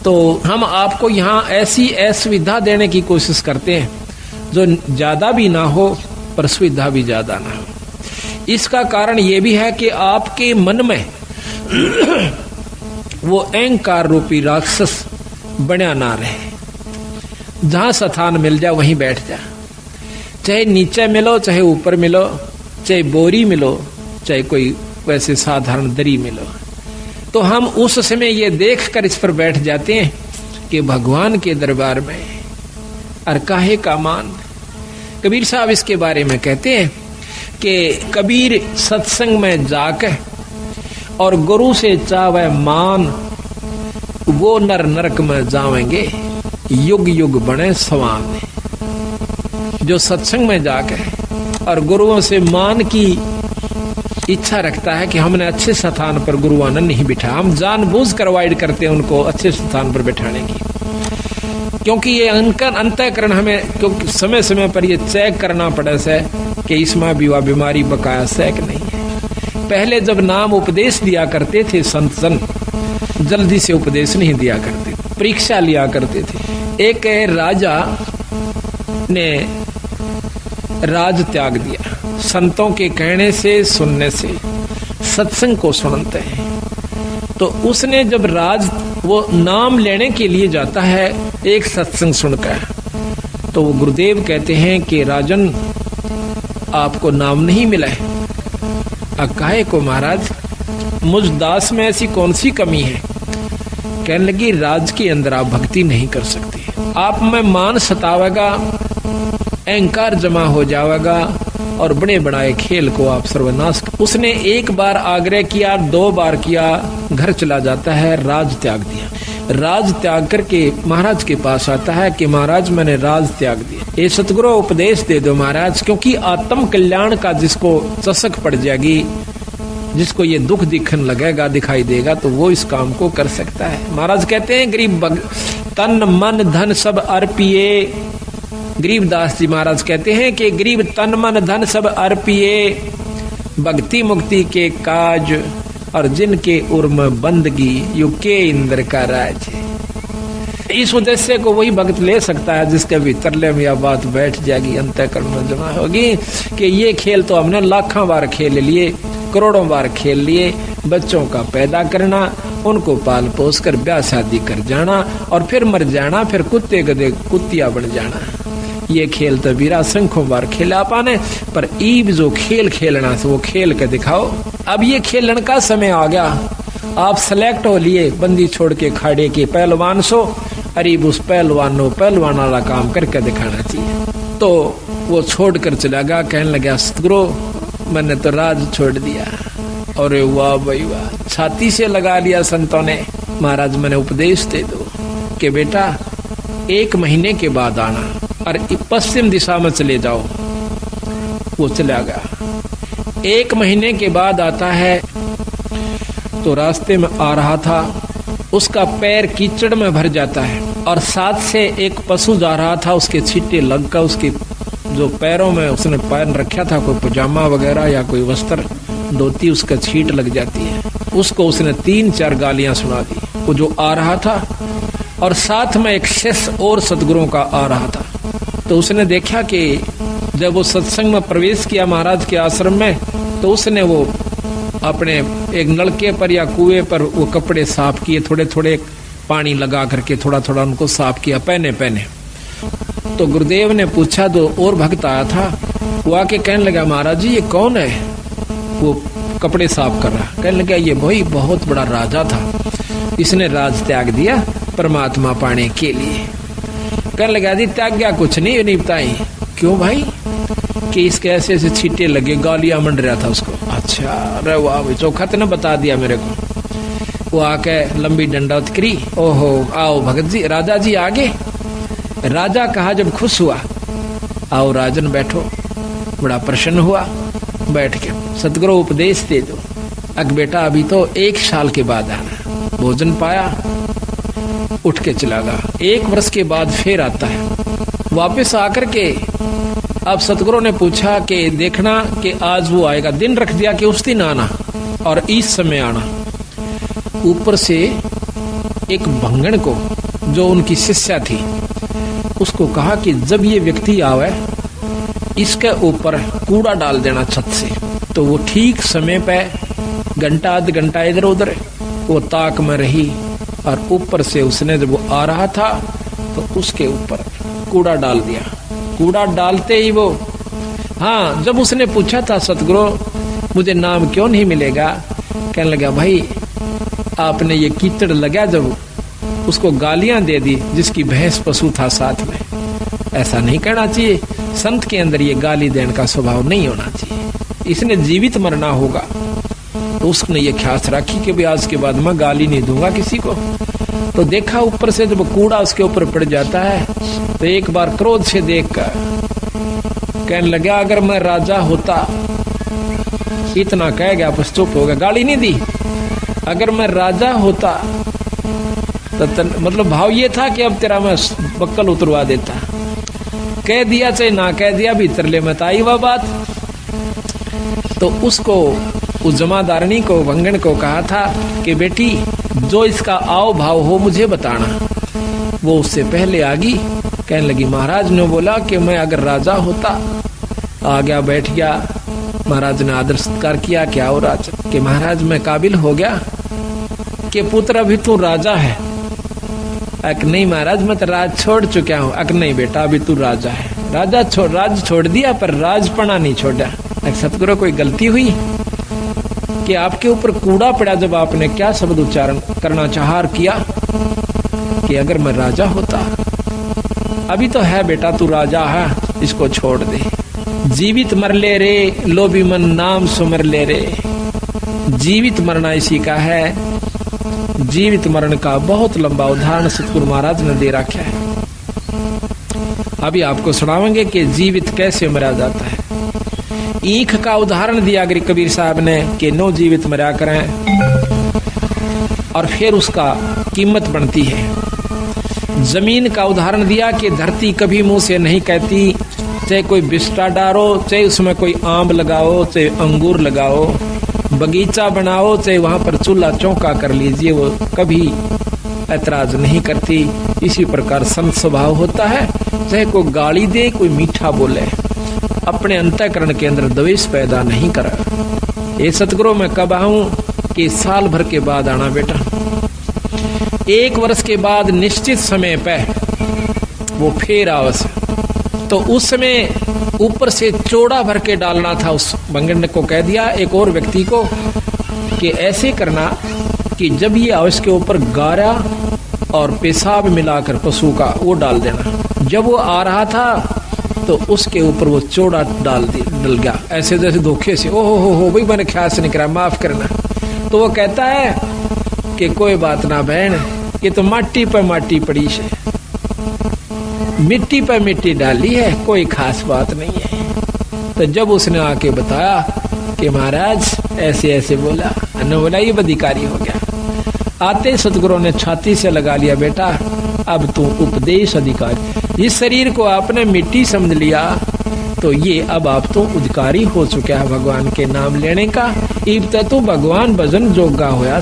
तो हम आपको यहाँ ऐसी असुविधा देने की कोशिश करते हैं जो ज्यादा भी ना हो पर सुविधा भी ज्यादा ना हो। इसका कारण ये भी है कि आपके मन में वो अहंकार रूपी राक्षस बना ना रहे। जहां स्थान मिल जाए वहीं बैठ जा, चाहे नीचे मिलो चाहे ऊपर मिलो, चाहे बोरी मिलो चाहे कोई वैसे साधारण दरी मिलो, तो हम उस समय ये देखकर इस पर बैठ जाते हैं कि भगवान के दरबार में और काहे का मान। कबीर साहब इसके बारे में कहते हैं कि कबीर सत्संग में जाकर और गुरु से चावे मान, वो नर नरक में जावेंगे युग युग बने सवान। जो सत्संग में जाकर और गुरुओं से मान की इच्छा रखता है कि हमने अच्छे स्थान पर गुरु आनंद नहीं बिठा, हम जानबूझ कर अवॉइड करते हैं उनको अच्छे स्थान पर बैठाने की, क्योंकि ये अंतःकरण हमें क्योंकि समय समय पर ये चेक करना पड़े से कि इसमें भी वह बीमारी बकाया सैक नहीं है। पहले जब नाम उपदेश दिया करते थे संत जन, जल्दी से उपदेश नहीं दिया करते, परीक्षा लिया करते थे। एक राजा ने राज त्याग दिया, संतों के कहने से सुनने से, सत्संग को सुनते हैं। तो उसने जब राज वो नाम लेने के लिए जाता है एक सत्संग सुनकर, तो वो गुरुदेव कहते हैं कि राजन आपको नाम नहीं मिला है। काहे को महाराज, मुझ दास में ऐसी कौन सी कमी है? कहने लगी राज के अंदर आप भक्ति नहीं कर सकते, आप में मान सतावेगा, अहंकार जमा हो जाएगा और बड़े बनाए खेल को आप सर्वनाश। उसने एक बार आग्रह किया, 2 बार किया, घर चला जाता है, राज त्याग दिया। राज त्याग करके महाराज के पास आता है कि महाराज मैंने राज त्याग दिया, ये सतगुरु उपदेश दे दो महाराज, क्योंकि आत्म कल्याण का जिसको चसक पड़ जाएगी, जिसको ये दुख दिखने लगेगा, दिखाई देगा, तो वो इस काम को कर सकता है। महाराज कहते हैं गरीब तन मन धन सब अर्पिए, गरीबदास जी महाराज कहते हैं कि गरीब तन मन धन सब अर्पिए, भक्ति मुक्ति के काज और जिनके उर्म बंदगी युके इंद्र का राज। इस उद्देश्य को वही भक्त ले सकता है जिसके भीतर में यह बात बैठ जाएगी, अंतःकरण में जमा होगी कि ये खेल तो हमने लाखों बार खेल लिए, करोड़ों बार खेल लिए। बच्चों का पैदा करना, उनको पाल पोस कर ब्याह शादी कर जाना और फिर मर जाना, फिर कुत्ते गधे कुत्तिया बन जाना, ये खेल तो बीरा संख्यों बार खेला पाने, पर ईब जो खेल खेलना से वो खेल के दिखाओ। अब ये खेलने का समय आ गया, आप सेलेक्ट हो लिए, बंदी छोड़ के खाड़े के पहलवान सो, अरीब उस पहलवान वाला काम करके दिखाना चाहिए। तो वो छोड़ कर चला गया, कहने लगा सतगुरु मैंने तो राज छोड़ दिया। और वाह भाई वाह, छाती से लगा लिया संतों ने। महाराज मैंने उपदेश दे दो कि बेटा 1 महीने के बाद आना और पश्चिम दिशा में चले जाओ। वो चला गया, 1 महीने के बाद आता है तो रास्ते में आ रहा था, उसका पैर कीचड़ में भर जाता है और साथ से एक पशु जा रहा था, उसके छींटे लगकर उसके जो पैरों में उसने पहन रखा था कोई पजामा वगैरह या कोई वस्त्र धोती, उसका छींट लग जाती है। उसको उसने 3-4 गालियां सुना दी, वो जो आ रहा था, और साथ में एक शिष्य और सतगुरुओं का आ रहा था। तो उसने देखा कि जब वो सत्संग में प्रवेश किया महाराज के आश्रम में, तो उसने वो अपने एक नलके पर या कुएं पर वो कपड़े साफ किए, थोड़े थोड़े पानी लगा करके थोड़ा थोड़ा उनको साफ किया, पहने। तो गुरुदेव ने पूछा, तो और भक्त आया था, वो आके कहने लगा महाराज जी ये कौन है? वो कपड़े साफ कर रहा, कहने लगा ये भाई बहुत बड़ा राजा था, इसने राज त्याग दिया परमात्मा पाने के लिए। कहने लगा जी त्याग गया कुछ नहीं बताई। क्यों भाई? कि इसके ऐसे ऐसे छींटे लगे, गालियां मंड रहा था उसको। अच्छा अरे वाह भाई, चौखा तो न बता दिया मेरे को। वो आके लंबी डंडौत करी, ओहो आओ भगत जी, राजा जी आगे। राजा कहा जब खुश हुआ, आओ राजन बैठो। बड़ा प्रसन्न हुआ, बैठ के सतगुरु उपदेश दे दो। अग बेटा अभी तो 1 साल के बाद आना। भोजन पाया, उठ के चला गया। 1 वर्ष के बाद फिर आता है, वापस आकर के अब सतगुरु ने पूछा कि देखना कि आज वो आएगा, दिन रख दिया कि उस दिन आना और इस समय आना। ऊपर से एक भंगण को, जो उनकी शिष्या थी, उसको कहा कि जब ये व्यक्ति आवे इसके ऊपर कूड़ा डाल देना छत से। तो वो ठीक समय पे घंटा आध घंटा इधर उधर वो ताक में रही और ऊपर से उसने जब वो आ रहा था तो उसके ऊपर कूड़ा डाल दिया। कूड़ा डालते ही वो, हाँ, जब उसने पूछा था सतगुरु मुझे नाम क्यों नहीं मिलेगा, कहने लगा भाई आपने ये कीचड़ लगा जब उसको गालियां दे दी जिसकी भैंस पशु था साथ में। ऐसा नहीं कहना चाहिए, संत के अंदर ये गाली देने का स्वभाव नहीं होना चाहिए, इसने जीवित मरना होगा। तो उसने ये ख्यास रखी कि भी आज के बाद मैं गाली नहीं दूंगा किसी को। तो देखा ऊपर से जब कूड़ा उसके ऊपर पड़ जाता है तो एक बार क्रोध से देखकर कहने लगा अगर मैं राजा होता, इतना कह गया बस चुप हो गया, गाली नहीं दी। अगर मैं राजा होता तो मतलब भाव ये था कि अब तेरा मैं बक्कल उतरवा देता। कह दिया चाहे ना कह दिया, भीतर ले मत आई वह बात। तो उसको, उस जमादारनी को, भंगण को कहा था कि बेटी जो इसका आओ भाव हो मुझे बताना। वो उससे पहले आ गई, कहने लगी महाराज ने बोला कि मैं अगर राजा होता, आ गया बैठ गया। महाराज ने आदर सत्कार किया, क्या हो राज कि महाराज मैं काबिल हो गया कि पुत्र अभी तू राजा है। अक नहीं महाराज मैं तो राज छोड़ चुका हूँ। अक नहीं बेटा अभी तू राजा है। राज छोड़ दिया पर राजपना नहीं छोड़ा। सतगुरु कोई गलती हुई कि आपके ऊपर कूड़ा पड़ा जब आपने क्या शब्द उच्चारण करना चाहा किया कि अगर मैं राजा होता। अभी तो है बेटा तू राजा है, इसको छोड़ दे। जीवित मर ले रे लोभी मन नाम सुमर ले रे। जीवित मरना इसी का है। जीवित मरण का बहुत लंबा उदाहरण सतगुरु महाराज ने दे रखा है। अभी आपको सुनावेंगे कि जीवित कैसे मरा जाता है। ईख का उदाहरण दिया कबीर साहब ने कि नो जीवित मरा करें और फिर उसका कीमत बनती है। जमीन का उदाहरण दिया कि धरती कभी मुंह से नहीं कहती, चाहे कोई बिस्टा डारो, चाहे उसमें कोई आम लगाओ, चाहे अंगूर लगाओ, बगीचा बनाओ, चाहे वहां पर चूल्हा चौका कर लीजिए, वो कभी ऐतराज नहीं करती। इसी प्रकार संत स्वभाव होता है, चाहे कोई गाली दे, कोई मीठा बोले, अपने अंतःकरण के अंदर द्वेष पैदा नहीं कर। ये सतगुरु मैं कब आऊं कि साल भर के बाद आना बेटा। 1 वर्ष के बाद निश्चित समय पे वो फिर आवस। तो उस समय ऊपर से चौड़ा भर के डालना था। उस भंगण को कह दिया एक और व्यक्ति को कि ऐसे करना कि जब ये आवस के ऊपर गारा और पेशाब मिलाकर पशु का वो डाल देना। जब वो आ रहा था तो उसके ऊपर वो चौड़ा डल गया, ऐसे जैसे धोखे से। ओहो हो भाई मैंने ख्याल से नहीं करा, माफ करना। तो वो कहता है कि कोई बात ना बहन, ये तो माटी पर माटी पड़ी है, मिट्टी पर मिट्टी डाली है, कोई खास बात नहीं है। तो जब उसने आके बताया कि महाराज ऐसे ऐसे बोला, बोला ये अधिकारी हो गया। आते सतगुरु ने छाती से लगा लिया, बेटा अब तू उपदेश अधिकारी। इस शरीर को आपने मिट्टी समझ लिया तो ये अब आप तो अधिकारी हो चुका है भगवान के नाम लेने का। इब तू भगवान भजन जोगा होया।